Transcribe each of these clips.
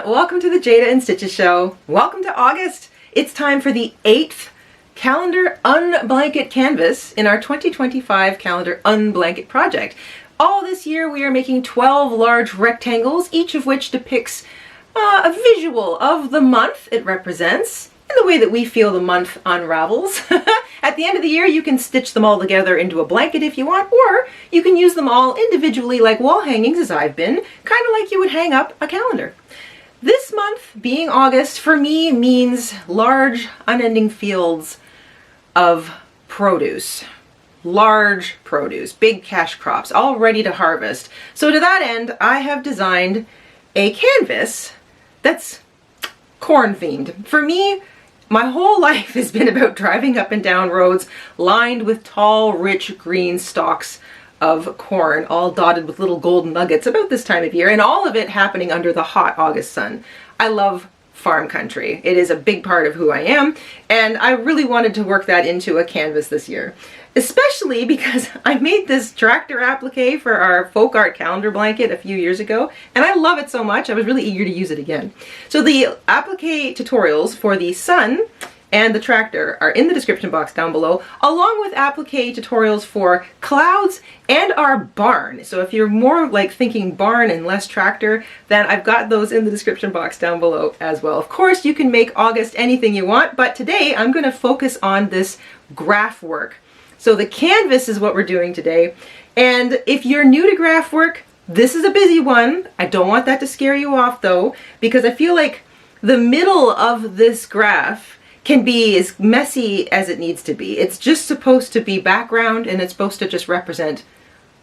Welcome to the Jayda InStitches show. Welcome to August. It's time for the 8th calendar unblanket canvas in our 2025 calendar unblanket project. All this year we are making 12 large rectangles, each of which depicts a visual of the month it represents in the way that we feel the month unravels. At the end of the year you can stitch them all together into a blanket if you want, or you can use them all individually like wall hangings, as I've been, kind of like you would hang up a calendar. This month, being August, for me means large, unending fields of produce. Large produce, big cash crops, all ready to harvest. So to that end, I have designed a canvas that's corn themed. For me, my whole life has been about driving up and down roads lined with tall, rich green stalks of corn, all dotted with little golden nuggets about this time of year, and all of it happening under the hot August sun. I love farm country. It is a big part of who I am, and I really wanted to work that into a canvas this year, especially because I made this tractor applique for our folk art calendar blanket a few years ago, and I love it so much I was really eager to use it again. So the applique tutorials for the sun and the tractor are in the description box down below, along with applique tutorials for clouds and our barn. So if you're more like thinking barn and less tractor, then I've got those in the description box down below as well. Of course, you can make August anything you want, but today I'm going to focus on this graph work. So the canvas is what we're doing today. And if you're new to graph work, this is a busy one. I don't want that to scare you off though, because I feel like the middle of this graph can be as messy as it needs to be. It's just supposed to be background and it's supposed to just represent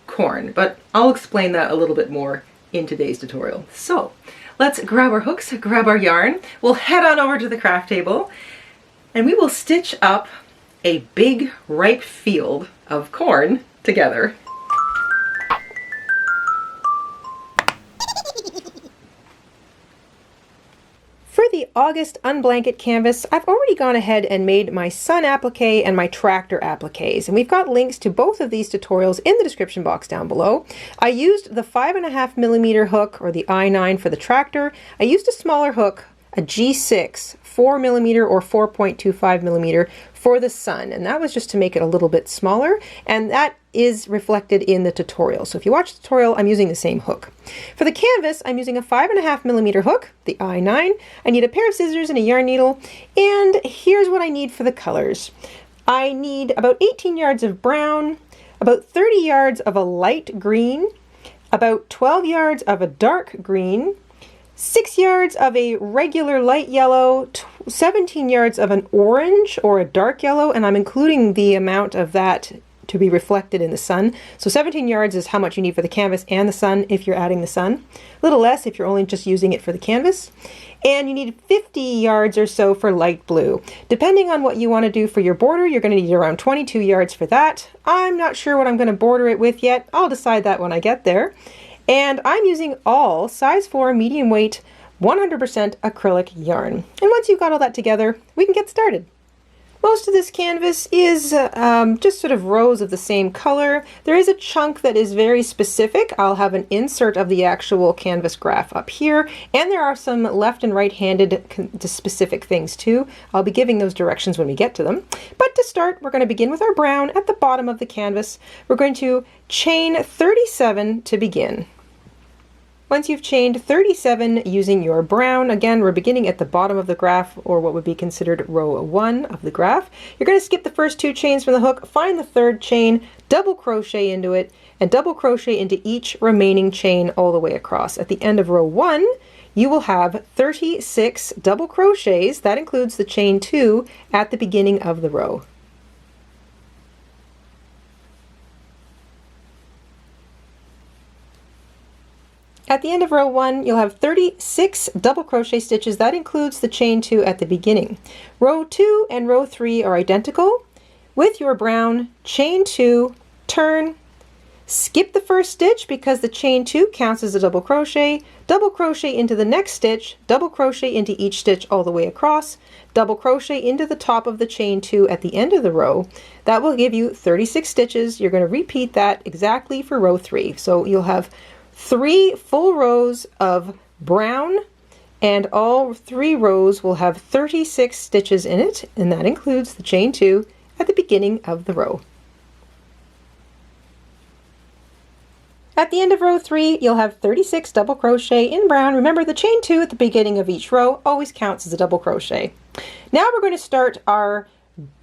corn, but I'll explain that a little bit more in today's tutorial. So let's grab our hooks, grab our yarn, we'll head on over to the craft table and we will stitch up a big ripe field of corn together. For the August unblanket canvas, I've already gone ahead and made my sun applique and my tractor appliques, and we've got links to both of these tutorials in the description box down below. I used the 5.5mm hook, or the I9 for the tractor. I used a smaller hook, a G6, 4mm or 4.25mm for the sun, and that was just to make it a little bit smaller, and that is reflected in the tutorial. So if you watch the tutorial, I'm using the same hook. For the canvas, I'm using a 5.5mm hook, the I9. I need a pair of scissors and a yarn needle, and here's what I need for the colors. I need about 18 yards of brown, about 30 yards of a light green, about 12 yards of a dark green, 6 yards of a regular light yellow, 17 yards of an orange or a dark yellow, and I'm including the amount of that to be reflected in the sun. So 17 yards is how much you need for the canvas and the sun if you're adding the sun. A little less if you're only just using it for the canvas. And you need 50 yards or so for light blue. Depending on what you want to do for your border, you're going to need around 22 yards for that. I'm not sure what I'm going to border it with yet. I'll decide that when I get there. And I'm using all size 4 medium weight 100% acrylic yarn. And once you've got all that together, we can get started. Most of this canvas is just sort of rows of the same color. There is a chunk that is very specific. I'll have an insert of the actual canvas graph up here, and there are some left and right-handed specific things too. I'll be giving those directions when we get to them. But to start, we're going to begin with our brown at the bottom of the canvas. We're going to chain 37 to begin. Once you've chained 37 using your brown, again, we're beginning at the bottom of the graph, or what would be considered row 1 of the graph. You're going to skip the first 2 chains from the hook, find the third chain, double crochet into it, and double crochet into each remaining chain all the way across. At the end of row 1, you will have 36 double crochets. That includes the chain 2 at the beginning of the row. At the end of row 1, you'll have 36 double crochet stitches. That includes the chain 2 at the beginning. Row 2 and row 3 are identical. With your brown, chain 2, turn, skip the first stitch because the chain 2 counts as a double crochet into the next stitch, double crochet into each stitch all the way across, double crochet into the top of the chain 2 at the end of the row. That will give you 36 stitches. You're going to repeat that exactly for row 3. So you'll have 3 full rows of brown, and all 3 rows will have 36 stitches in it, and that includes the chain 2 at the beginning of the row. At the end of row 3, you'll have 36 double crochet in brown. Remember, the chain 2 at the beginning of each row always counts as a double crochet. Now we're going to start our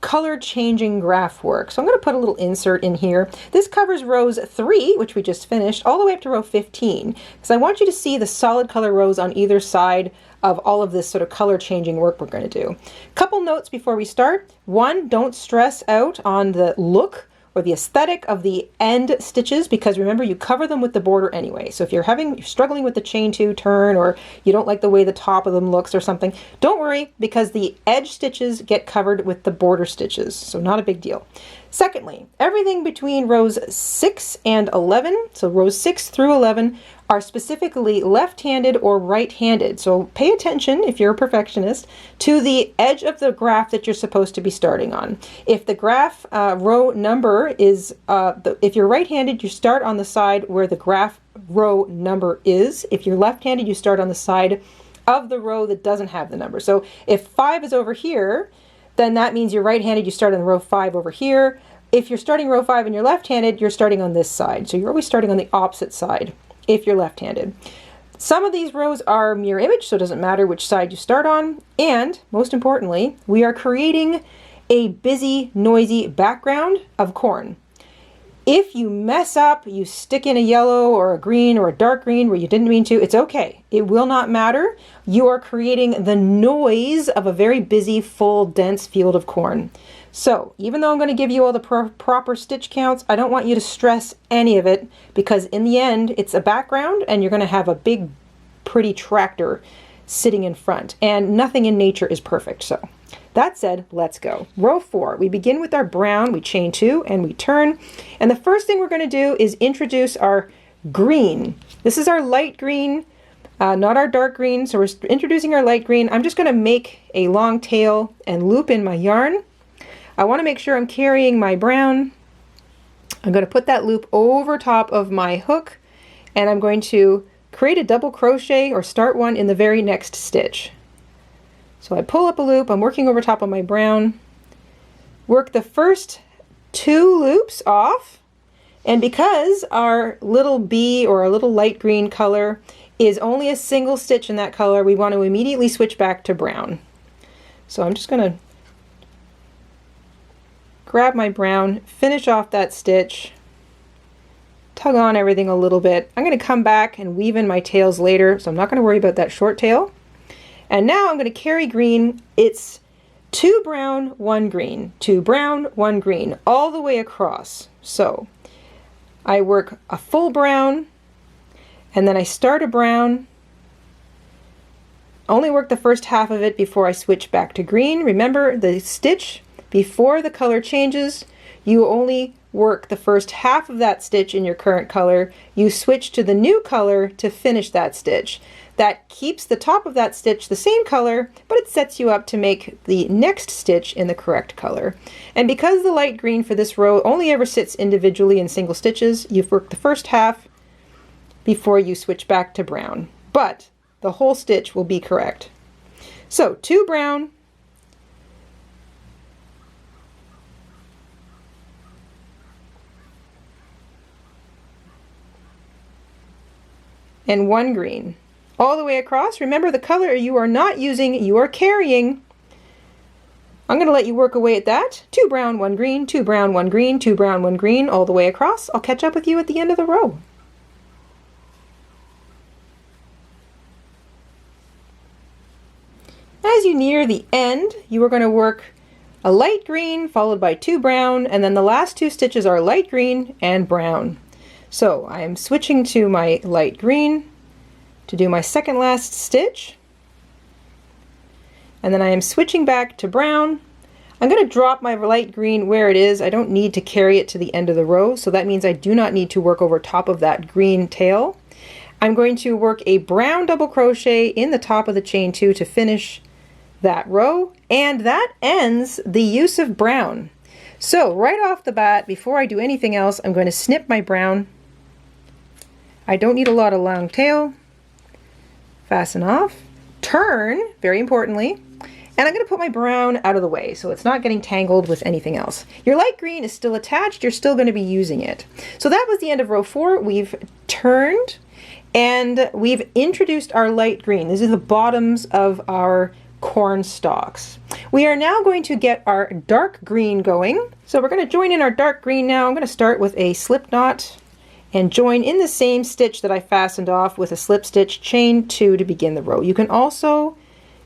color changing graph work. So I'm going to put a little insert in here. This covers rows 3, which we just finished, all the way up to row 15, because I want you to see the solid color rows on either side of all of this sort of color changing work we're going to do. Couple notes before we start. 1, don't stress out on the look or the aesthetic of the end stitches, because remember, you cover them with the border anyway. So if you're struggling with the chain 2 turn, or you don't like the way the top of them looks or something, don't worry, because the edge stitches get covered with the border stitches, so not a big deal. Secondly, everything between rows 6 and 11, so rows 6 through 11, are specifically left-handed or right-handed. So pay attention, if you're a perfectionist, to the edge of the graph that you're supposed to be starting on. If the graph row number is, if you're right-handed, you start on the side where the graph row number is. If you're left-handed, you start on the side of the row that doesn't have the number. So if 5 is over here, then that means you're right-handed, you start on row 5 over here. If you're starting row 5 and you're left-handed, you're starting on this side. So you're always starting on the opposite side if you're left-handed. Some of these rows are mirror image, so it doesn't matter which side you start on. And most importantly, we are creating a busy, noisy background of corn. If you mess up, you stick in a yellow or a green or a dark green where you didn't mean to, it's okay. It will not matter. You are creating the noise of a very busy, full, dense field of corn. So even though I'm going to give you all the proper stitch counts, I don't want you to stress any of it, because in the end, it's a background and you're going to have a big, pretty tractor sitting in front, and nothing in nature is perfect. So that said, let's go. Row 4, we begin with our brown, we chain 2 and we turn. And the first thing we're going to do is introduce our green. This is our light green, not our dark green. So we're introducing our light green. I'm just going to make a long tail and loop in my yarn. I want to make sure I'm carrying my brown. I'm going to put that loop over top of my hook, and I'm going to create a double crochet or start one in the very next stitch. So I pull up a loop, I'm working over top of my brown, work the first 2 loops off, and because our little bee or our little light green color is only a single stitch in that color, we want to immediately switch back to brown. So I'm just going to grab my brown, finish off that stitch, tug on everything a little bit. I'm going to come back and weave in my tails later, so I'm not going to worry about that short tail. And now I'm going to carry green. It's 2 brown, 1 green, 2 brown, 1 green, all the way across. So I work a full brown, and then I start a brown, only work the first half of it before I switch back to green. Remember, the stitch before the color changes, you only work the first half of that stitch in your current color. You switch to the new color to finish that stitch. That keeps the top of that stitch the same color, but it sets you up to make the next stitch in the correct color. And because the light green for this row only ever sits individually in single stitches, you've worked the first half before you switch back to brown. But the whole stitch will be correct. So 2 brown, and 1 green all the way across. Remember, the color you are not using, you are carrying. I'm going to let you work away at that. 2 brown, 1 green, 2 brown, 1 green, 2 brown, 1 green, all the way across. I'll catch up with you at the end of the row. As you near the end, you are going to work a light green followed by 2 brown, and then the last 2 stitches are light green and brown. So I am switching to my light green, to do my second last stitch. And then I am switching back to brown. I'm going to drop my light green where it is. I don't need to carry it to the end of the row, so that means I do not need to work over top of that green tail. I'm going to work a brown double crochet in the top of the chain 2 to finish that row, and that ends the use of brown. So right off the bat, before I do anything else, I'm going to snip my brown. I don't need a lot of long tail. Fasten off. Turn, very importantly. And I'm going to put my brown out of the way so it's not getting tangled with anything else. Your light green is still attached, you're still going to be using it. So that was the end of row 4. We've turned and we've introduced our light green. These are the bottoms of our corn stalks. We are now going to get our dark green going. So we're going to join in our dark green now. I'm going to start with a slip knot and join in the same stitch that I fastened off with a slip stitch, chain 2 to begin the row. You can also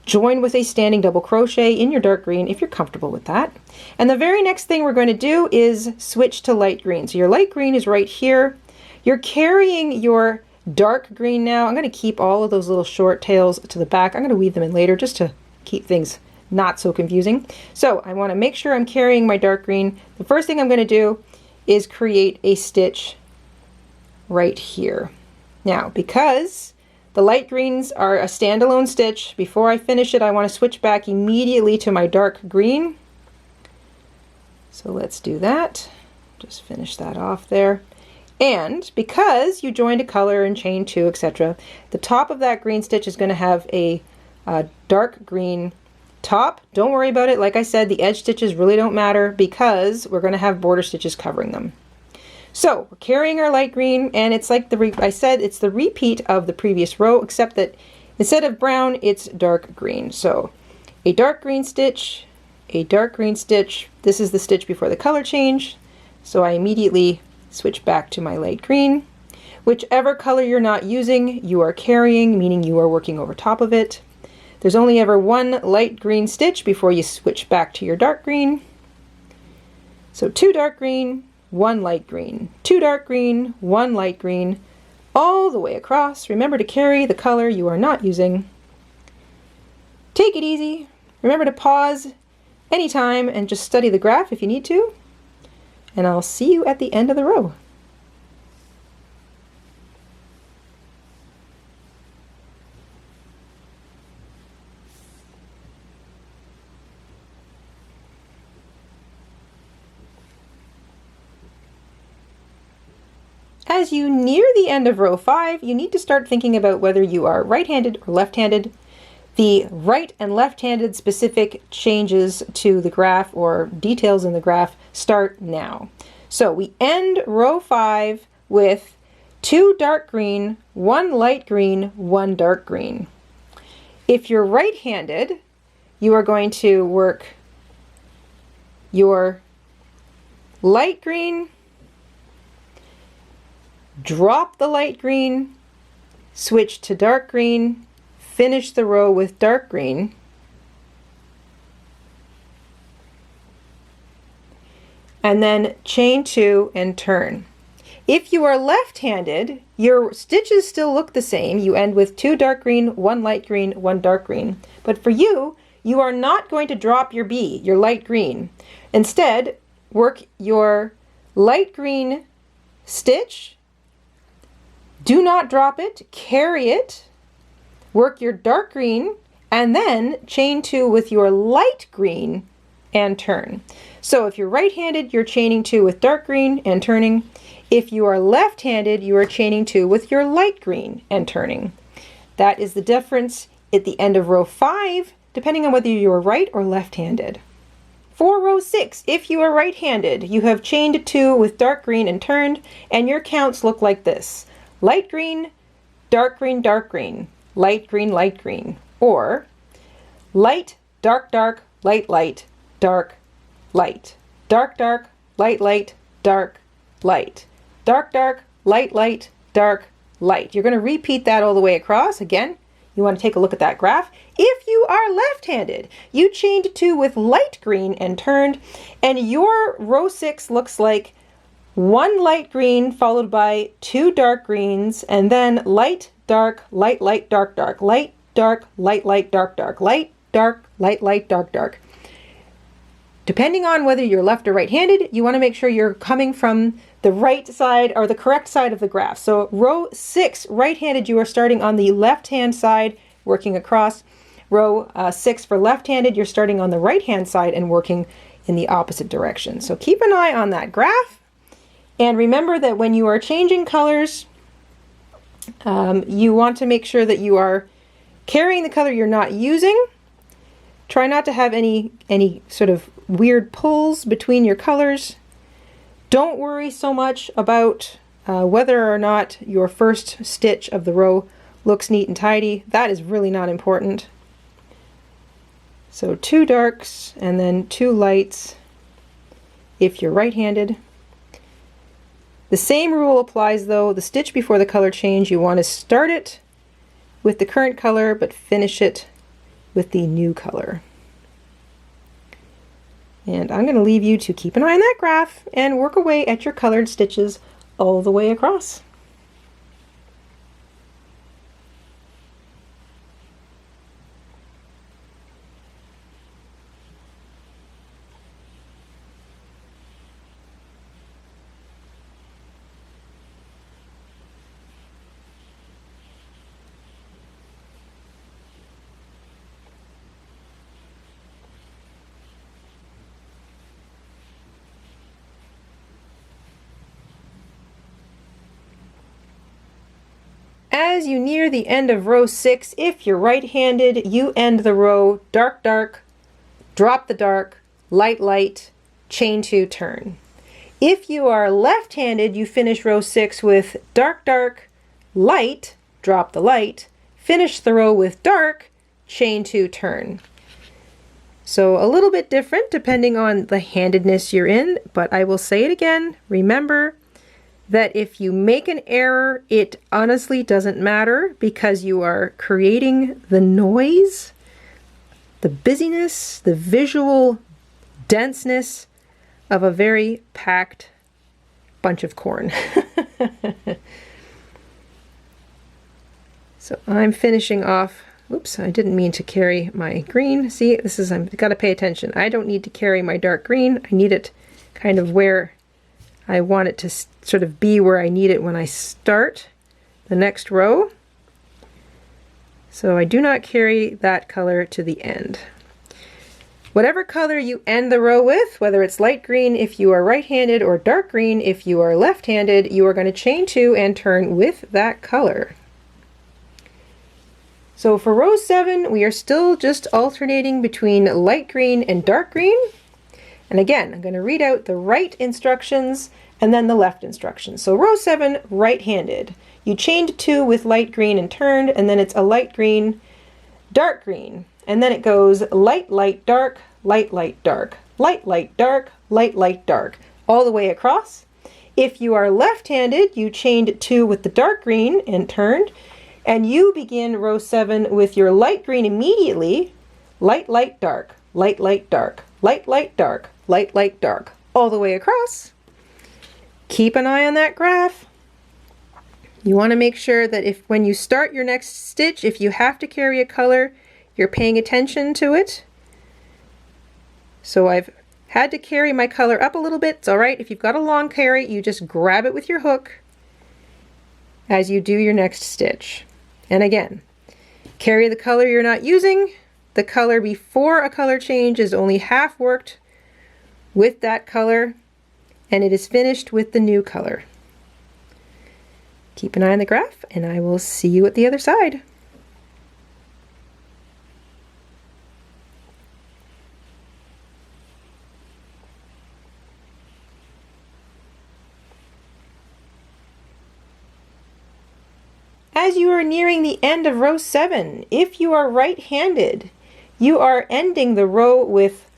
join with a standing double crochet in your dark green if you're comfortable with that. And the very next thing we're going to do is switch to light green. So your light green is right here. You're carrying your dark green now. I'm going to keep all of those little short tails to the back. I'm going to weave them in later just to keep things not so confusing. So I want to make sure I'm carrying my dark green. The first thing I'm going to do is create a stitch right here. Now, because the light greens are a standalone stitch, before I finish it, I want to switch back immediately to my dark green. So let's do that. Just finish that off there. And because you joined a color and chain 2, etc., the top of that green stitch is going to have a dark green top. Don't worry about it. Like I said, the edge stitches really don't matter because we're going to have border stitches covering them. So we're carrying our light green, and it's like I said, it's the repeat of the previous row, except that instead of brown, it's dark green. So a dark green stitch, a dark green stitch. This is the stitch before the color change. So I immediately switch back to my light green. Whichever color you're not using, you are carrying, meaning you are working over top of it. There's only ever one light green stitch before you switch back to your dark green. So 2 dark green, 1 light green, 2 dark green, 1 light green, all the way across. Remember to carry the color you are not using. Take it easy. Remember to pause anytime and just study the graph if you need to. And I'll see you at the end of the row. As you near the end of row 5, you need to start thinking about whether you are right-handed or left-handed. The right and left-handed specific changes to the graph or details in the graph start now. So we end row 5 with 2 dark green, 1 light green, 1 dark green. If you're right-handed, you are going to work your light green, drop the light green, switch to dark green, finish the row with dark green, and then chain 2 and turn. If you are left-handed, your stitches still look the same. You end with 2 dark green, 1 light green, 1 dark green. But for you, you are not going to drop your B, your light green. Instead, work your light green stitch. Do not drop it, carry it, work your dark green, and then chain 2 with your light green and turn. So if you're right-handed, you're chaining 2 with dark green and turning. If you are left-handed, you are chaining 2 with your light green and turning. That is the difference at the end of row 5, depending on whether you are right or left-handed. For row 6, if you are right-handed, you have chained 2 with dark green and turned, and your counts look like this. Light green, dark green, dark green, light green, light green, or light, dark, dark, light, light, dark, light, dark, dark, light, light, dark, light, dark, dark, light, light, dark, light. You're going to repeat that all the way across. Again, you want to take a look at that graph. If you are left-handed, you chained 2 with light green and turned, and your row 6 looks like 1 light green followed by 2 dark greens, and then light, dark, light, light, dark, dark, light, dark, light, light, dark, dark, light, dark, light, light, dark, dark. Depending on whether you're left or right-handed, you want to make sure you're coming from the right side or the correct side of the graph. So row 6, right-handed, you are starting on the left-hand side, working across. Row 6 for left-handed, you're starting on the right-hand side and working in the opposite direction. So keep an eye on that graph. And remember that when you are changing colors, you want to make sure that you are carrying the color you're not using. Try not to have any sort of weird pulls between your colors. Don't worry so much about whether or not your first stitch of the row looks neat and tidy. That is really not important. So 2 darks and then 2 lights if you're right-handed. The same rule applies though. The stitch before the color change, you want to start it with the current color but finish it with the new color. And I'm going to leave you to keep an eye on that graph and work away at your colored stitches all the way across. As you near the end of row 6, if you're right-handed, you end the row dark, dark, drop the dark, light, light, chain 2, turn. If you are left-handed, you finish row 6 with dark, dark, light, drop the light, finish the row with dark, chain 2, turn. So a little bit different depending on the handedness you're in, but I will say it again, remember that if you make an error, it honestly doesn't matter because you are creating the noise, the busyness, the visual denseness of a very packed bunch of corn. So I'm finishing off, oops, I didn't mean to carry my green. See, this is, I've got to pay attention. I don't need to carry my dark green. I need it kind of where I want it to sort of be where I need it when I start the next row. So I do not carry that color to the end. Whatever color you end the row with, whether it's light green if you are right-handed or dark green if you are left-handed, you are going to chain 2 and turn with that color. So for row 7, we are still just alternating between light green and dark green. And again, I'm going to read out the right instructions and then the left instructions. So row 7, right-handed. You chained 2 with light green and turned, and then it's a light green, dark green. And then it goes light, light, dark, light, light, dark, light, light, dark, light, light, dark, all the way across. If you are left-handed, you chained 2 with the dark green and turned, and you begin row 7 with your light green immediately, light, light, dark, light, light, dark, light, light, dark, light, light, dark, all the way across. Keep an eye on that graph. You want to make sure that if when you start your next stitch, if you have to carry a color, you're paying attention to it. So I've had to carry my color up a little bit. It's all right. If you've got a long carry, you just grab it with your hook as you do your next stitch. And again, carry the color you're not using. The color before a color change is only half worked with that color, and it is finished with the new color. Keep an eye on the graph, and I will see you at the other side. As you are nearing the end of row 7, if you are right-handed, you are ending the row with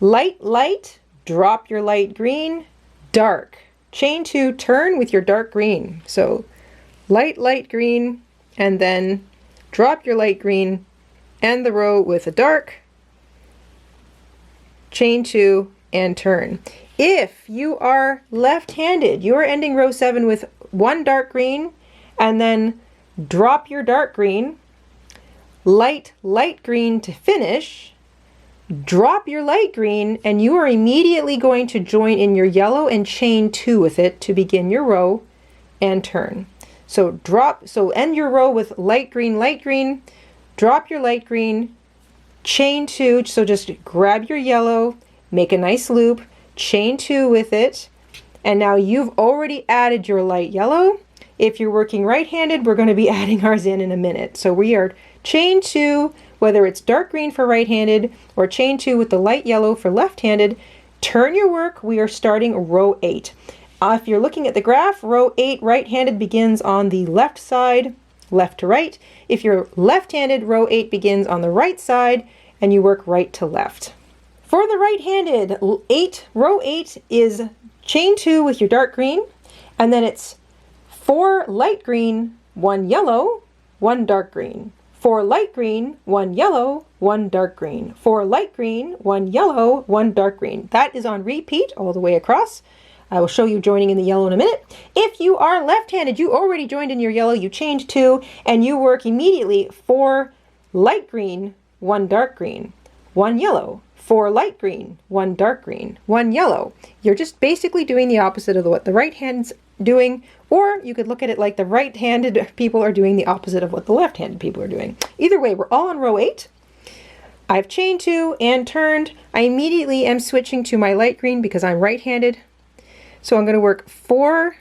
light, light, drop your light green, dark. Chain 2, turn with your dark green. So light, light green, and then drop your light green, end the row with a dark, chain 2, and turn. If you are left-handed, you are ending row 7 with 1 dark green, and then drop your dark green, light green to finish, drop your light green, and you are immediately going to join in your yellow and chain 2 with it to begin your row and turn. So end your row with light green, drop your light green, chain 2, so just grab your yellow, make a nice loop, chain 2 with it, and now you've already added your light yellow. If you're working right-handed, we're going to be adding ours in a minute. So we are chain 2, whether it's dark green for right-handed or chain 2 with the light yellow for left-handed. Turn your work. We are starting row 8. If you're looking at the graph, row 8 right-handed begins on the left side, left to right. If you're left-handed, row 8 begins on the right side and you work right to left. For the right-handed, row 8 is chain 2 with your dark green, and then it's 4 light green, 1 yellow, 1 dark green. 4 light green, 1 yellow, 1 dark green. 4 light green, 1 yellow, 1 dark green. That is on repeat all the way across. I will show you joining in the yellow in a minute. If you are left-handed, you already joined in your yellow, you chained 2, and you work immediately 4 light green, 1 dark green, 1 yellow, 4 light green, 1 dark green, 1 yellow. You're just basically doing the opposite of what the right hand's doing, or you could look at it like the right-handed people are doing the opposite of what the left-handed people are doing. Either way, we're all on row 8. I've chained 2 and turned. I immediately am switching to my light green because I'm right-handed. So I'm going to work 4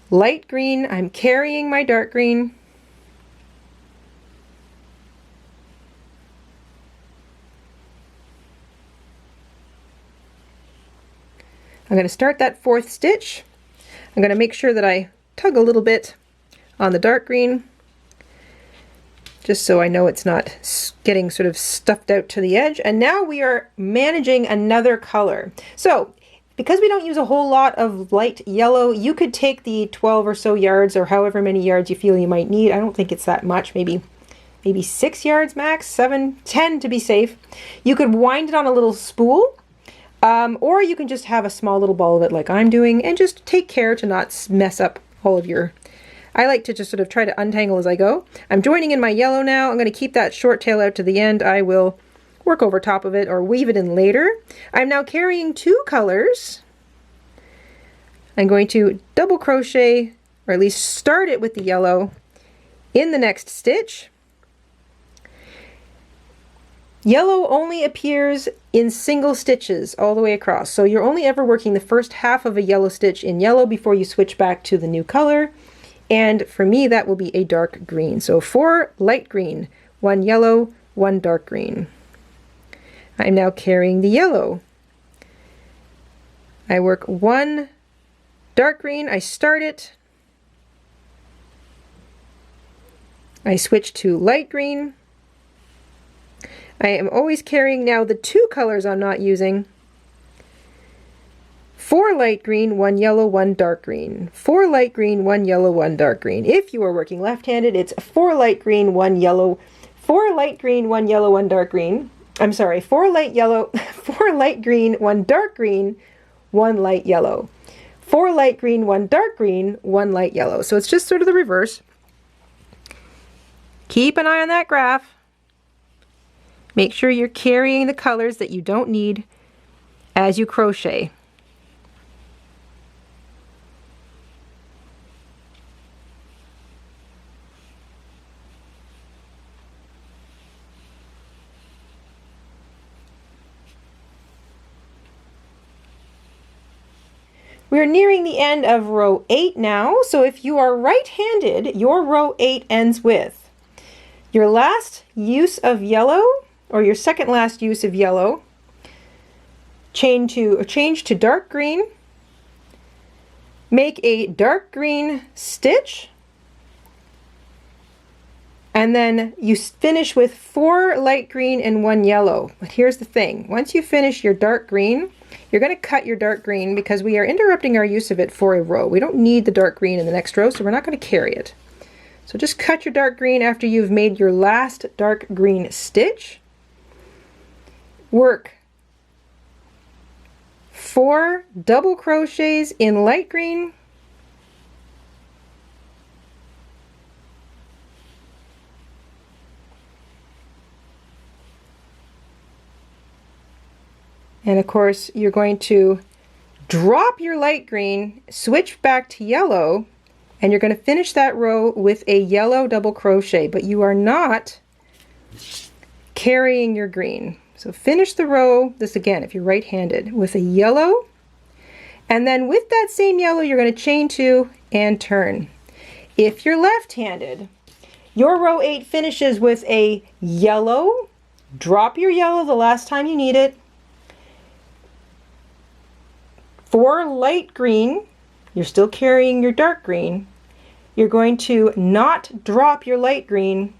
light green. I'm carrying my dark green. I'm going to start that 4th stitch. I'm going to make sure that I tug a little bit on the dark green, just so I know it's not getting sort of stuffed out to the edge. And now we are managing another color. So because we don't use a whole lot of light yellow, you could take the 12 or so yards, or however many yards you feel you might need. I don't think it's that much, maybe 6 yards max, 7, 10 to be safe. You could wind it on a little spool. Or you can just have a small little ball of it like I'm doing, and just take care to not mess up all of your... I like to just sort of try to untangle as I go. I'm joining in my yellow now. I'm going to keep that short tail out to the end. I will work over top of it or weave it in later. I'm now carrying 2 colors. I'm going to double crochet, or at least start it with the yellow in the next stitch. Yellow only appears in single stitches all the way across, so you're only ever working the first half of a yellow stitch in yellow before you switch back to the new color. And for me, that will be a dark green. So 4 light green, 1 yellow, 1 dark green. I'm now carrying the yellow. I work 1 dark green, I start it. I switch to light green. I am always carrying now the 2 colors I'm not using. 4 light green, 1 yellow, 1 dark green. 4 light green, 1 yellow, 1 dark green. If you are working left-handed, it's 4 light green, 1 yellow, 4 light green, 1 yellow, 1 dark green. I'm sorry, 4 light yellow, 4 light green, 1 dark green, 1 light yellow. 4 light green, 1 dark green, 1 light yellow. So it's just sort of the reverse. Keep an eye on that graph. Make sure you're carrying the colors that you don't need as you crochet. We're nearing the end of row 8 now, so if you are right-handed, your row 8 ends with your last use of yellow, or your second last use of yellow, change to dark green, make a dark green stitch, and then you finish with 4 light green and 1 yellow. But here's the thing, once you finish your dark green, you're going to cut your dark green because we are interrupting our use of it for a row. We don't need the dark green in the next row, so we're not going to carry it. So just cut your dark green after you've made your last dark green stitch. Work 4 double crochets in light green, And of course, you're going to drop your light green, switch back to yellow, and you're going to finish that row with a yellow double crochet, but you are not carrying your green. So finish the row, this again, if you're right-handed, with a yellow, and then with that same yellow, you're going to chain 2 and turn. If you're left-handed, your row 8 finishes with a yellow, drop your yellow the last time you need it, 4 light green, you're still carrying your dark green, you're going to not drop your light green,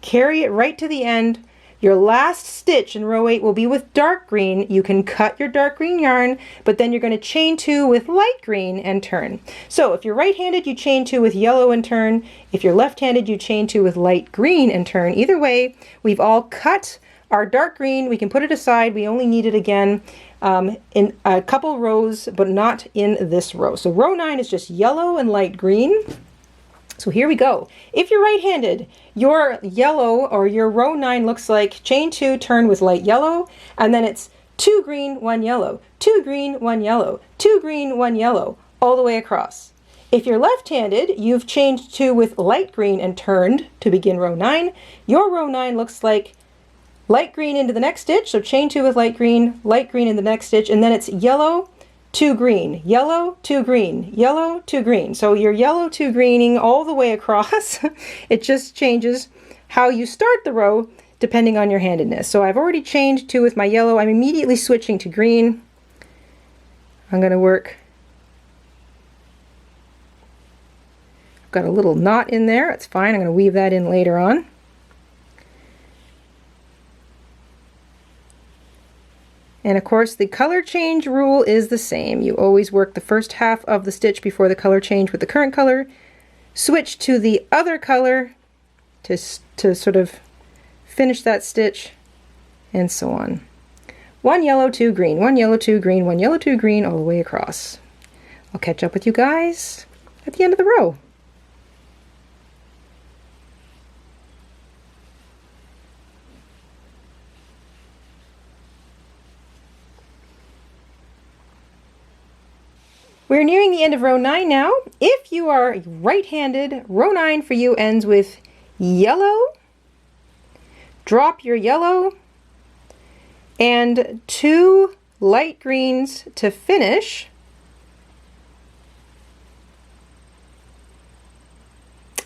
carry it right to the end. Your last stitch in row 8 will be with dark green. You can cut your dark green yarn, but then you're going to chain 2 with light green and turn. So if you're right-handed, you chain 2 with yellow and turn. If you're left-handed, you chain 2 with light green and turn. Either way, we've all cut our dark green. We can put it aside. We only need it again in a couple rows, but not in this row. So row 9 is just yellow and light green. So here we go. If you're right-handed, your yellow or your row 9 looks like chain 2, turn with light yellow, and then it's 2 green, 1 yellow, 2 green, 1 yellow, 2 green, 1 yellow, all the way across. If you're left-handed, you've chained 2 with light green and turned to begin row 9. Your row 9 looks like light green into the next stitch, so chain 2 with light green in the next stitch, and then it's yellow, 2 green, yellow, 2 green, yellow, 2 green. So you're yellow 2 greening all the way across. It just changes how you start the row depending on your handedness. So I've already chained 2 with my yellow. I'm immediately switching to green. I'm going to work. I've got a little knot in there. It's fine. I'm going to weave that in later on. And of course, the color change rule is the same. You always work the first half of the stitch before the color change with the current color, switch to the other color to sort of finish that stitch, and so on. 1 yellow, 2 green, 1 yellow, 2 green, 1 yellow, 2 green, all the way across. I'll catch up with you guys at the end of the row. We're nearing the end of row 9 now. If you are right-handed, row 9 for you ends with yellow, drop your yellow, and 2 light greens to finish.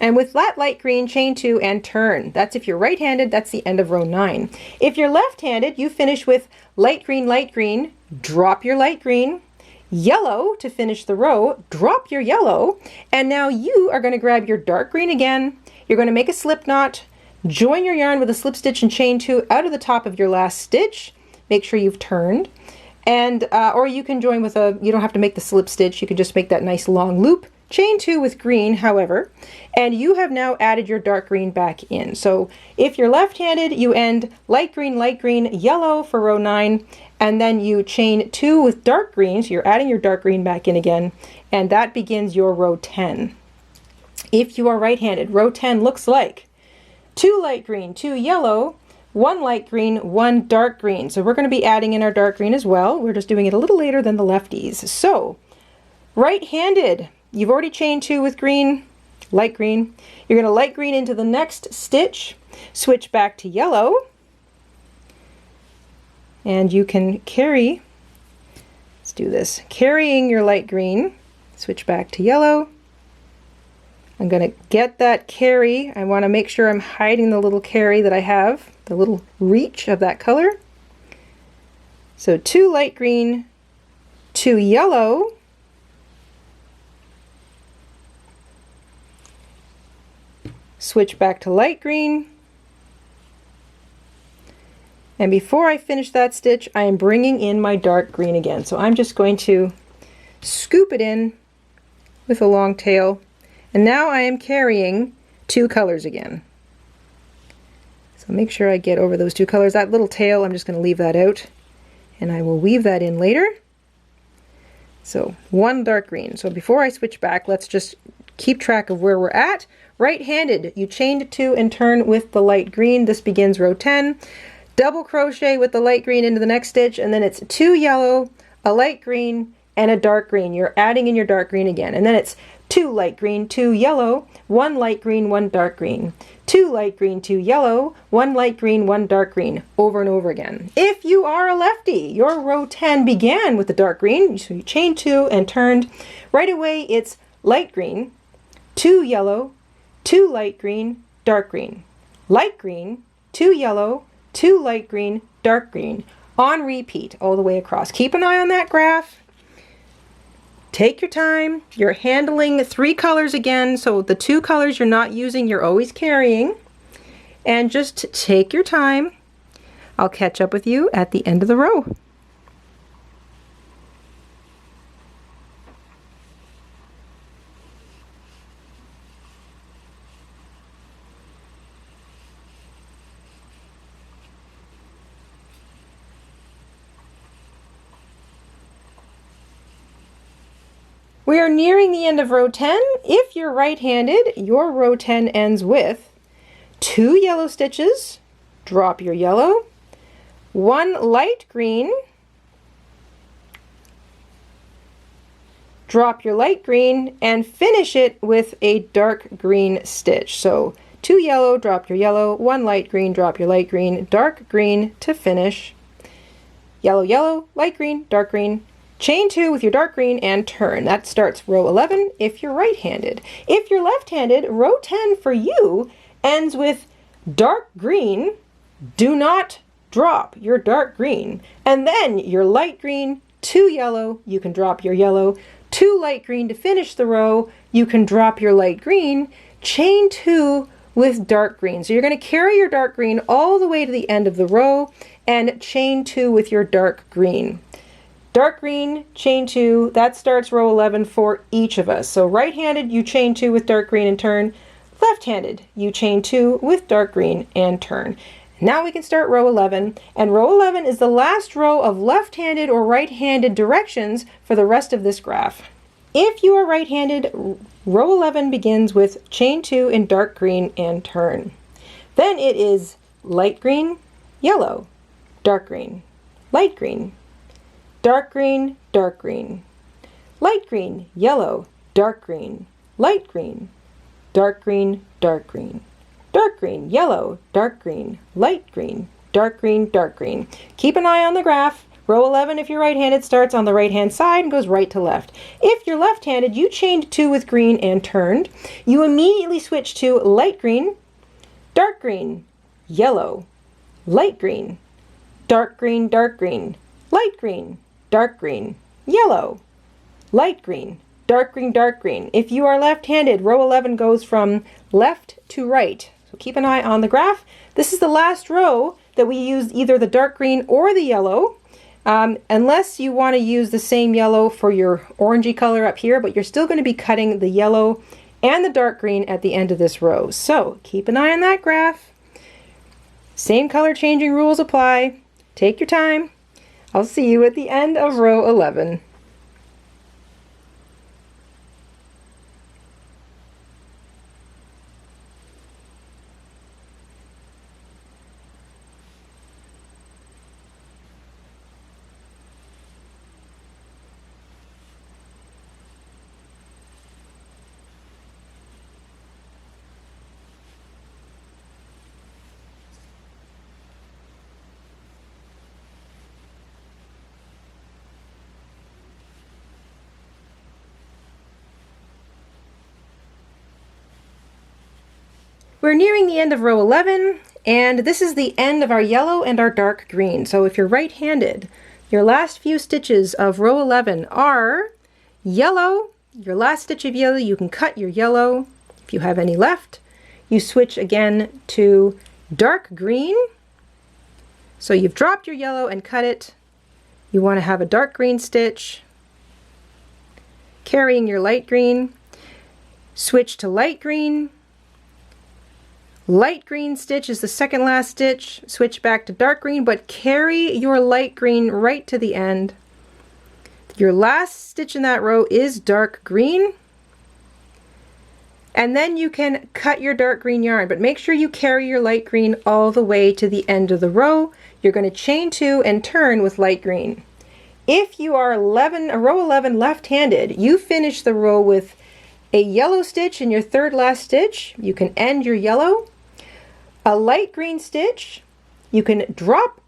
And with that light green, chain 2 and turn. That's if you're right-handed, that's the end of row 9. If you're left-handed, you finish with light green, drop your light green, yellow to finish the row, drop your yellow, and now you are going to grab your dark green again. You're going to make a slip knot, join your yarn with a slip stitch and chain 2 out of the top of your last stitch. Make sure you've turned, and or you can join with you don't have to make the slip stitch, you can just make that nice long loop, chain 2 with green, however, and you have now added your dark green back in. So if you're left-handed, you end light green, yellow for row 9, and then you chain 2 with dark green, so you're adding your dark green back in again, and that begins your row 10. If you are right-handed, row 10 looks like 2 light green, 2 yellow, 1 light green, 1 dark green. So we're going to be adding in our dark green as well. We're just doing it a little later than the lefties. So right-handed, you've already chained 2 with green, light green. You're going to light green into the next stitch, switch back to yellow, and you can carry, let's do this, carrying your light green, switch back to yellow. I'm going to get that carry. I want to make sure I'm hiding the little carry that I have, the little reach of that color. So 2 light green, 2 yellow, switch back to light green, and before I finish that stitch, I am bringing in my dark green again. So I'm just going to scoop it in with a long tail, and now I am carrying 2 colors again. So make sure I get over those 2 colors. That little tail, I'm just going to leave that out, and I will weave that in later. So 1 dark green. So before I switch back, let's just keep track of where we're at. Right-handed, you chained 2 and turn with the light green. This begins row 10. double crochet with the light green into the next stitch, and then it's 2 yellow, a light green, and a dark green. You're adding in your dark green again, and then it's 2 light green, 2 yellow, 1 light green, 1 dark green, 2 light green, 2 yellow, 1 light green, 1 dark green, over and over again. If you are a lefty, your row 10 began with the dark green, so you chain 2 and turned. Right away it's light green, 2 yellow, 2 light green, dark green, light green, 2 yellow, 2 light green, dark green, on repeat all the way across. Keep an eye on that graph. Take your time. You're handling 3 colors again, so the 2 colors you're not using, you're always carrying. And just take your time. I'll catch up with you at the end of the row. We are nearing the end of row 10. If you're right-handed, your row 10 ends with 2 yellow stitches, drop your yellow, 1 light green, drop your light green, and finish it with a dark green stitch. So 2 yellow, drop your yellow, 1 light green, drop your light green, dark green to finish. Yellow, yellow, light green, dark green, chain 2 with your dark green and turn. That starts row 11 if you're right-handed. If you're left-handed, row 10 for you ends with dark green. Do not drop your dark green. And then your light green, 2 yellow, you can drop your yellow, 2 light green to finish the row, you can drop your light green, chain 2 with dark green. So you're going to carry your dark green all the way to the end of the row and chain 2 with your dark green. Dark green, chain 2, that starts row 11 for each of us. So right-handed, you chain 2 with dark green and turn. Left-handed, you chain 2 with dark green and turn. Now we can start row 11, and row 11 is the last row of left-handed or right-handed directions for the rest of this graph. If you are right-handed, row 11 begins with chain 2 in dark green and turn. Then it is light green, yellow, dark green, light green, dark green, dark green, light green, yellow, dark green, light green, dark green, dark green, dark green, yellow, dark green, light green, dark green, dark green. Keep an eye on the graph. Row 11, if you're right-handed, starts on the right-hand side and goes right to left. If you're left-handed, you chained 2 with green and turned. You immediately switch to light green, dark green, yellow, light green, dark green, dark green, light green, dark green, yellow, light green, dark green, dark green. If you are left-handed, row 11 goes from left to right. So keep an eye on the graph. This is the last row that we use either the dark green or the yellow, unless you want to use the same yellow for your orangey color up here, but you're still going to be cutting the yellow and the dark green at the end of this row. So keep an eye on that graph. Same color changing rules apply. Take your time. I'll see you at the end of row 11. We're nearing the end of row 11, and this is the end of our yellow and our dark green. So if you're right-handed, your last few stitches of row 11 are yellow. Your last stitch of yellow, you can cut your yellow. If you have any left, you switch again to dark green. So you've dropped your yellow and cut it. You want to have a dark green stitch, carrying your light green. Switch to light green. Light green stitch is the second last stitch. Switch back to dark green, but carry your light green right to the end. Your last stitch in that row is dark green. And then you can cut your dark green yarn, but make sure you carry your light green all the way to the end of the row. You're going to chain 2 and turn with light green. If you are row 11 left-handed, you finish the row with a yellow stitch in your third last stitch. You can end your yellow. A light green stitch, you can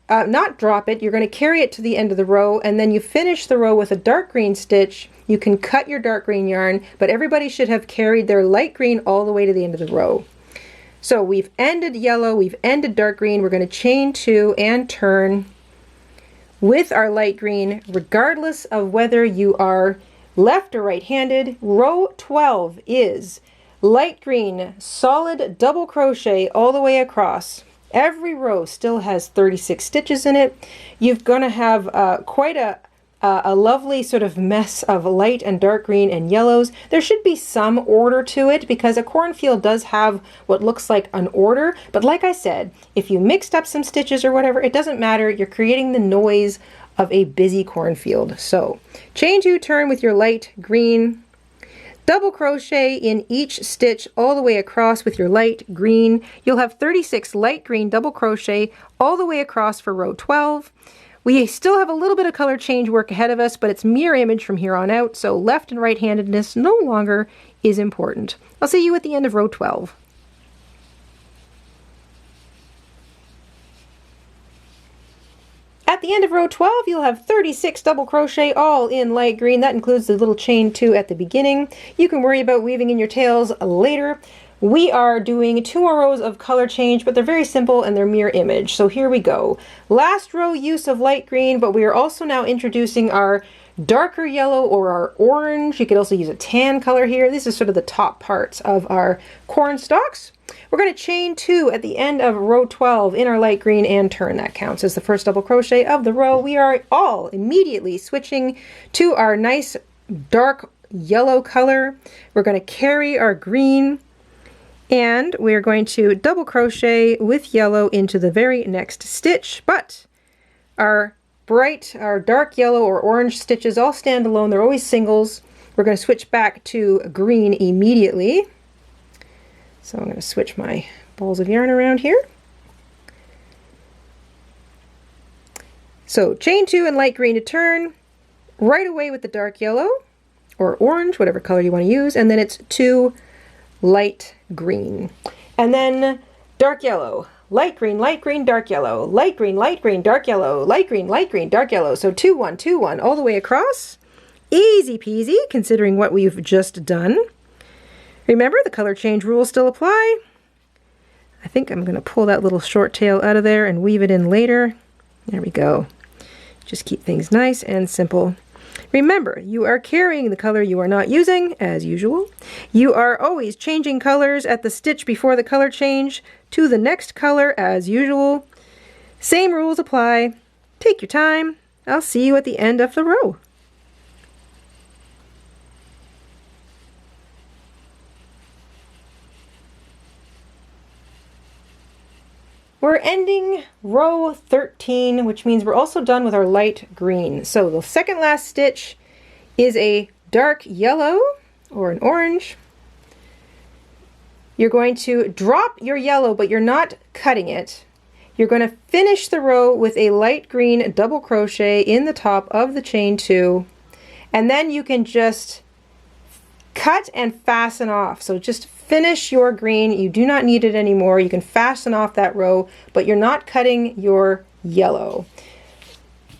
not drop it, you're going to carry it to the end of the row, and then you finish the row with a dark green stitch. You can cut your dark green yarn, but everybody should have carried their light green all the way to the end of the row. So we've ended yellow, we've ended dark green, we're going to chain 2 and turn with our light green, regardless of whether you are left or right-handed. Row 12 is light green, solid double crochet all the way across. Every row still has 36 stitches in it. You're going to have quite a lovely sort of mess of light and dark green and yellows. There should be some order to it because a cornfield does have what looks like an order, but like I said, if you mixed up some stitches or whatever, it doesn't matter. You're creating the noise of a busy cornfield. So chain 2, turn with your light green, double crochet in each stitch all the way across with your light green. You'll have 36 light green double crochet all the way across for row 12. We still have a little bit of color change work ahead of us, but it's mirror image from here on out, so left and right-handedness no longer is important. I'll see you at the end of row 12. At the end of row 12, you'll have 36 double crochet all in light green. That includes the little chain 2 at the beginning. You can worry about weaving in your tails later. We are doing 2 more rows of color change, but they're very simple and they're mirror image. So here we go. Last row use of light green, but we are also now introducing our darker yellow or our orange. You could also use a tan color here. This is sort of the top parts of our corn stalks. We're going to chain 2 at the end of row 12 in our light green and turn. That counts as the first double crochet of the row. We are all immediately switching to our nice dark yellow color. We're going to carry our green and we're going to double crochet with yellow into the very next stitch, but our dark yellow or orange stitches all stand alone. They're always singles. We're going to switch back to green immediately. So I'm going to switch my balls of yarn around here. So chain 2 and light green to turn, right away with the dark yellow or orange, whatever color you want to use, and then it's 2 light green. And then dark yellow, light green, dark yellow, light green, dark yellow, light green, dark yellow. So 2, 1, 2, 1 all the way across. Easy peasy considering what we've just done. Remember, the color change rules still apply. I think I'm going to pull that little short tail out of there and weave it in later. There we go. Just keep things nice and simple. Remember, you are carrying the color you are not using, as usual. You are always changing colors at the stitch before the color change to the next color, as usual. Same rules apply. Take your time. I'll see you at the end of the row. We're ending row 13, which means we're also done with our light green. So the second last stitch is a dark yellow or an orange. You're going to drop your yellow, but you're not cutting it. You're going to finish the row with a light green double crochet in the top of the chain 2, and then you can just cut and fasten off. So just finish your green. You do not need it anymore. You can fasten off that row, but you're not cutting your yellow.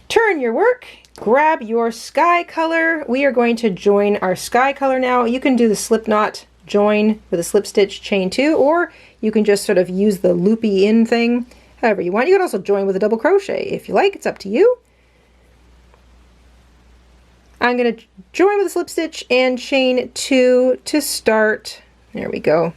Turn your work, grab your sky color. We are going to join our sky color now. You can do the slip knot join with a slip stitch chain 2, or you can just sort of use the loopy in thing, however you want. You can also join with a double crochet if you like. It's up to you. I'm going to join with a slip stitch and chain 2 to start. There we go.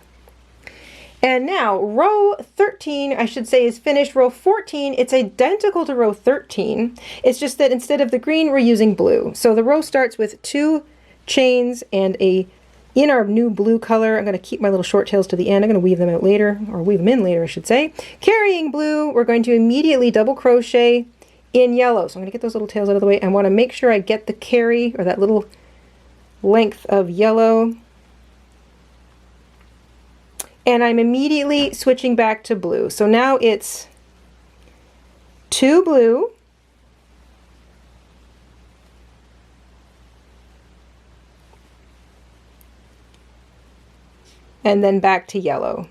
And now row 13, I should say, is finished. Row 14, it's identical to row 13. It's just that instead of the green, we're using blue. So the row starts with 2 chains and in our new blue color. I'm going to keep my little short tails to the end. I'm going to weave them out later, or weave them in later, I should say. Carrying blue, we're going to immediately double crochet in yellow. So I'm going to get those little tails out of the way. I want to make sure I get the carry, or that little length of yellow. and I'm immediately switching back to blue. So now it's 2 blue, and then back to yellow.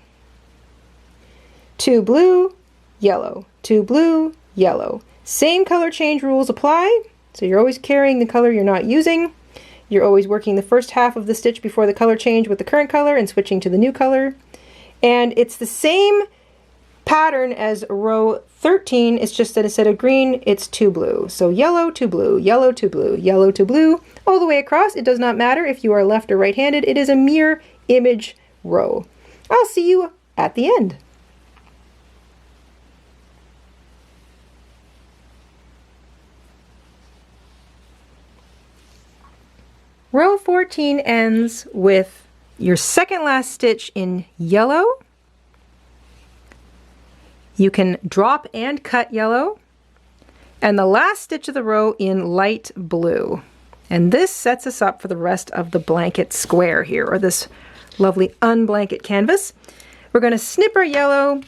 2 blue, yellow, 2 blue, yellow. Same color change rules apply, so you're always carrying the color you're not using. You're always working the first half of the stitch before the color change with the current color and switching to the new color. And it's the same pattern as row 13, it's just that instead of green, it's 2 blue. So yellow to blue, yellow to blue, yellow to blue, all the way across. It does not matter if you are left or right-handed. It is a mirror image row. I'll see you at the end. Row 14 ends with your second last stitch in yellow. You can drop and cut yellow, and the last stitch of the row in light blue. And this sets us up for the rest of the blanket square here, or this lovely unblanket canvas. We're going to snip our yellow,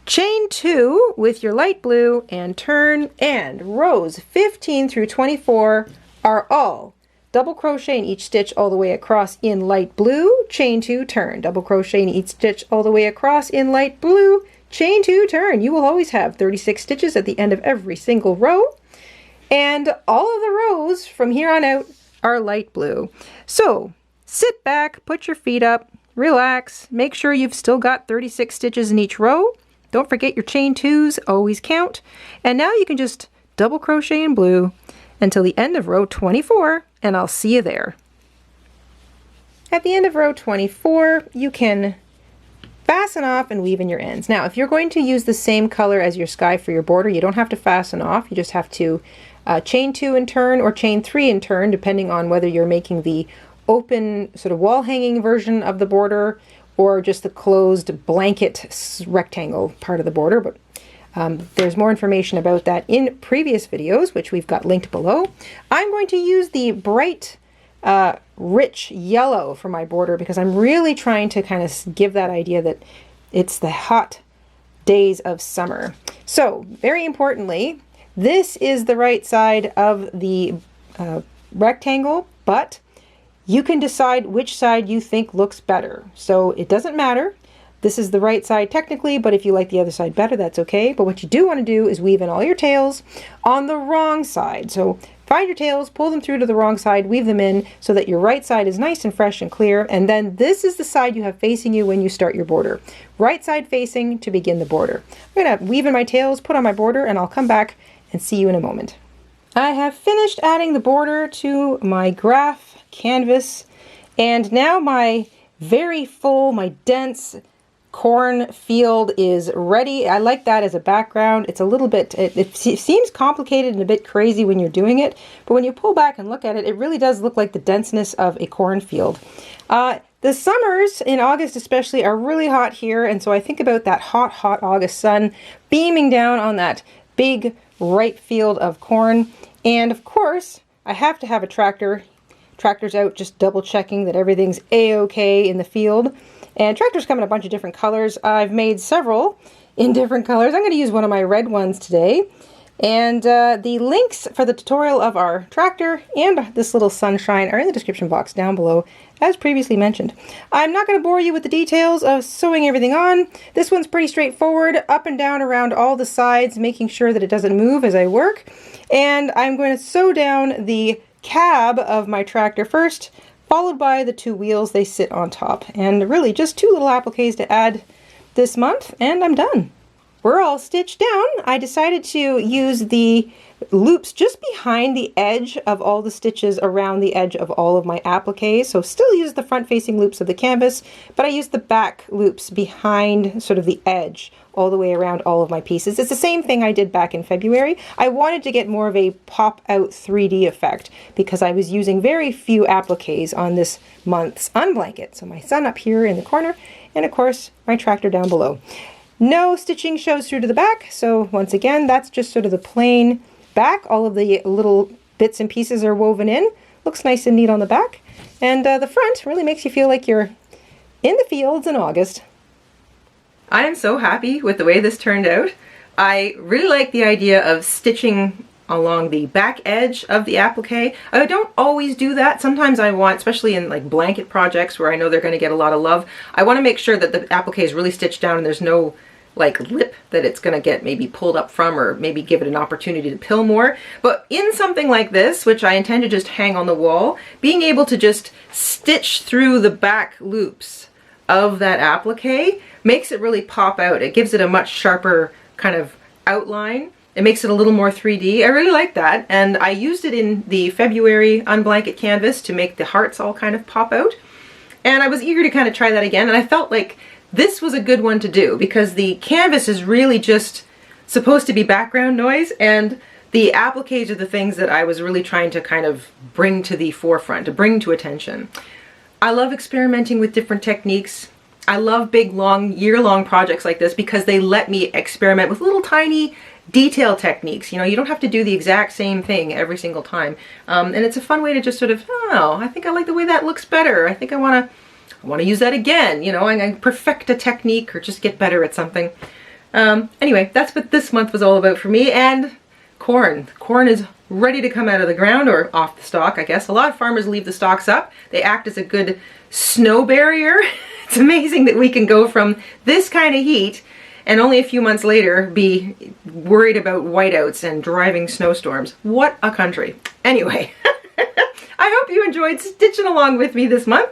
chain 2 with your light blue, and turn, and rows 15 through 24 are all double crochet in each stitch all the way across in light blue, chain 2, turn, double crochet in each stitch all the way across in light blue, chain 2, turn. You will always have 36 stitches at the end of every single row, and all of the rows from here on out are light blue. So sit back, put your feet up, relax, make sure you've still got 36 stitches in each row. Don't forget your chain 2s, always count. And now you can just double crochet in blue until the end of row 24, and I'll see you there. At the end of row 24, you can fasten off and weave in your ends. Now, if you're going to use the same color as your sky for your border, you don't have to fasten off. You just have to chain 2 and turn, or chain 3 and turn, depending on whether you're making the open sort of wall hanging version of the border or just the closed blanket rectangle part of the border. But there's more information about that in previous videos, which we've got linked below. I'm going to use the bright, rich yellow for my border because I'm really trying to kind of give that idea that it's the hot days of summer. So, very importantly, this is the right side of the rectangle, but you can decide which side you think looks better. So it doesn't matter. This is the right side technically, but if you like the other side better, that's okay. But what you do want to do is weave in all your tails on the wrong side. So find your tails, pull them through to the wrong side, weave them in so that your right side is nice and fresh and clear. And then this is the side you have facing you when you start your border. Right side facing to begin the border. I'm going to weave in my tails, put on my border, and I'll come back and see you in a moment. I have finished adding the border to my graph canvas, and now my very full, my dense cornfield is ready. I like that as a background. It's a little bit, it seems complicated and a bit crazy when you're doing it, but when you pull back and look at it, it really does look like the denseness of a cornfield. The summers in August especially are really hot here, and so I think about that hot, hot August sun beaming down on that big ripe field of corn. And of course, I have to have a tractor. Tractor's out just double checking that everything's a-okay in the field. And tractors come in a bunch of different colors. I've made several in different colors. I'm going to use one of my red ones today. And the links for the tutorial of our tractor and this little sunshine are in the description box down below, as previously mentioned. I'm not going to bore you with the details of sewing everything on. This one's pretty straightforward, up and down around all the sides, making sure that it doesn't move as I work. And I'm going to sew down the cab of my tractor first, followed by the 2 wheels they sit on top. And really just 2 little appliques to add this month, and I'm done. We're all stitched down. I decided to use the loops just behind the edge of all the stitches around the edge of all of my appliques. So still use the front facing loops of the canvas, but I used the back loops behind sort of the edge all the way around all of my pieces. It's the same thing I did back in February. I wanted to get more of a pop out 3D effect because I was using very few appliques on this month's unblanket. So my sun up here in the corner, and of course my tractor down below. No stitching shows through to the back, so once again, that's just sort of the plain back. All of the little bits and pieces are woven in. Looks nice and neat on the back. And the front really makes you feel like you're in the fields in August. I am so happy with the way this turned out. I really like the idea of stitching along the back edge of the applique. I don't always do that. Sometimes I want, especially in like blanket projects where I know they're going to get a lot of love, I want to make sure that the applique is really stitched down and there's no like lip that it's going to get maybe pulled up from, or maybe give it an opportunity to pill more. But in something like this, which I intend to just hang on the wall, being able to just stitch through the back loops of that applique makes it really pop out. It gives it a much sharper kind of outline. It makes it a little more 3D. I really like that, and I used it in the February unblanket canvas to make the hearts all kind of pop out. And I was eager to kind of try that again, and I felt like this was a good one to do because the canvas is really just supposed to be background noise, and the appliques are the things that I was really trying to kind of bring to the forefront, to bring to attention. I love experimenting with different techniques. I love big, long, year-long projects like this because they let me experiment with little tiny detail techniques. You know, you don't have to do the exact same thing every single time. And it's a fun way to just sort of, oh, I think I like the way that looks better. I think I want to use that again. You know, I perfect a technique or just get better at something. Anyway, that's what this month was all about for me. And corn. Corn is ready to come out of the ground, or off the stalk, I guess. A lot of farmers leave the stalks up. They act as a good snow barrier. It's amazing that we can go from this kind of heat and only a few months later be worried about whiteouts and driving snowstorms. What a country. Anyway, I hope you enjoyed stitching along with me this month,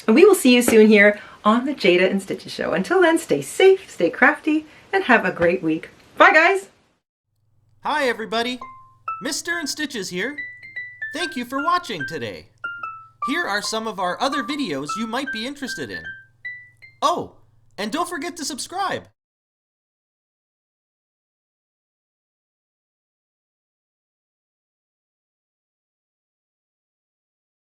and we will see you soon here on the Jayda and Stitches Show. Until then, stay safe, stay crafty, and have a great week. Bye, guys! Hi, everybody. Mr. InStitches here. Thank you for watching today. Here are some of our other videos you might be interested in. Oh, and don't forget to subscribe.